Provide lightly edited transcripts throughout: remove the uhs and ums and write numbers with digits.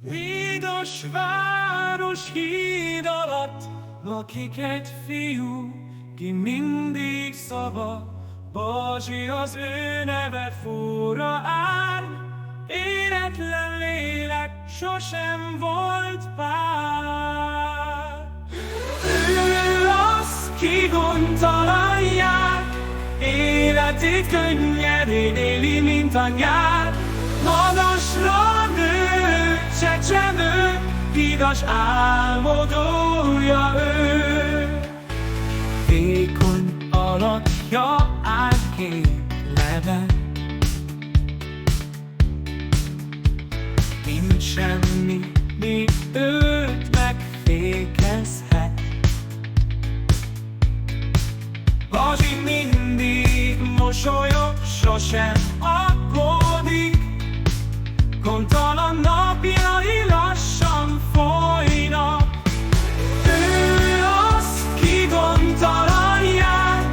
Védos város híd alatt lakik egy fiú, ki mindig szabad, Bazsi az ő neve, fura ár, éretlen lélek, sosem volt pár. Ő az, ki gondtalan jár, életét könnyedén éli, mint a nyár. Magasra nő, csecsemő, vidas álmodója ő. Vékony alakja árkék leveg, nincs semmi, mi őt megfékezhet. Bazsi mindig mosolyog, sosem aggódik, gondtalan napjai lassan folynak. Ő az, ki gondtalan jár,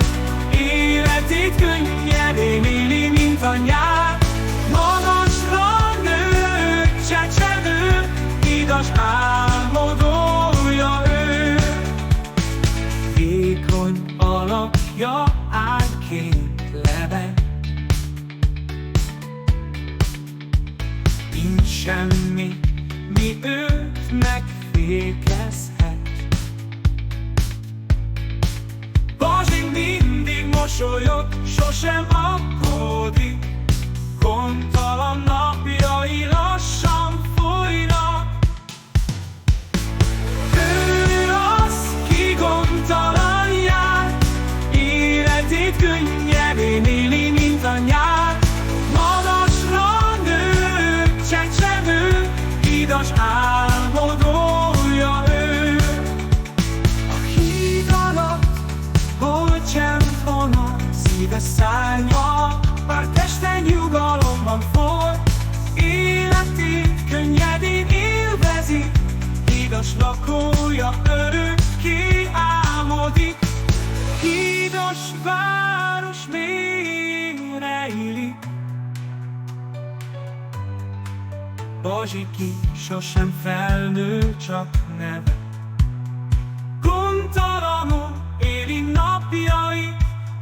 életét könnyedén éli, mint a nyár. Magasra nő, csecsemő, igaz álmodója ő. Vékony alakja árként lebeg, nincs semmi, mi őt megfékezhet. Bazsi mindig mosolyog, sosem aggódik, gondtalan napjai lassan folynak. Ő az, ki gondtalan jár, életét könnyedén éli, mint a nyár. Magasra nő, csecsemő, vidas álmodója ő. A híd alatt, hol csend honnan, szíve szárnya, bár teste nyugalomban forr. Életét könnyedén élvezi, hídas lakója örökké álmodik. Hídas város mélyre illik, Bazsi ki sosem felnő, csak neve. Gondtalanul éli napjait,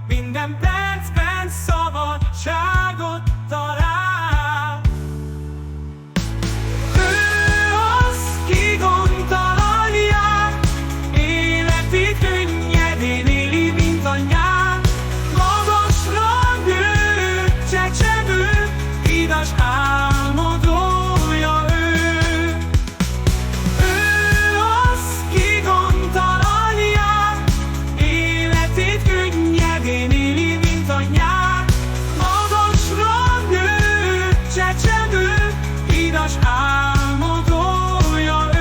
minden percben szabadságot talál. Ő az, ki gondtalan jár, életét könnyedén éli, mint a nyár. Magasra nő, csecsemő, vidas álmodója ő. Ő az, ki gondtalan jár, életét könnyedén éli, mint a nyár. Magasra nő, csecsemő, vidas álmodója ő.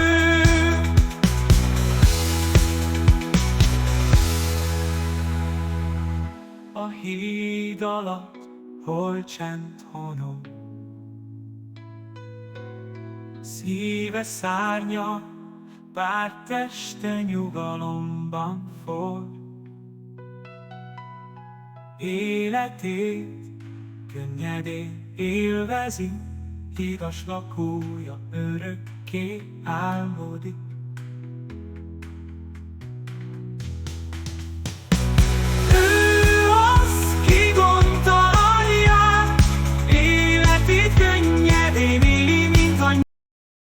A híd alatt, hol csend honol, szíve szárnya, bár teste nyugalomban forr. Életét könnyedén élvezi, igaz lakója örökké álmodik.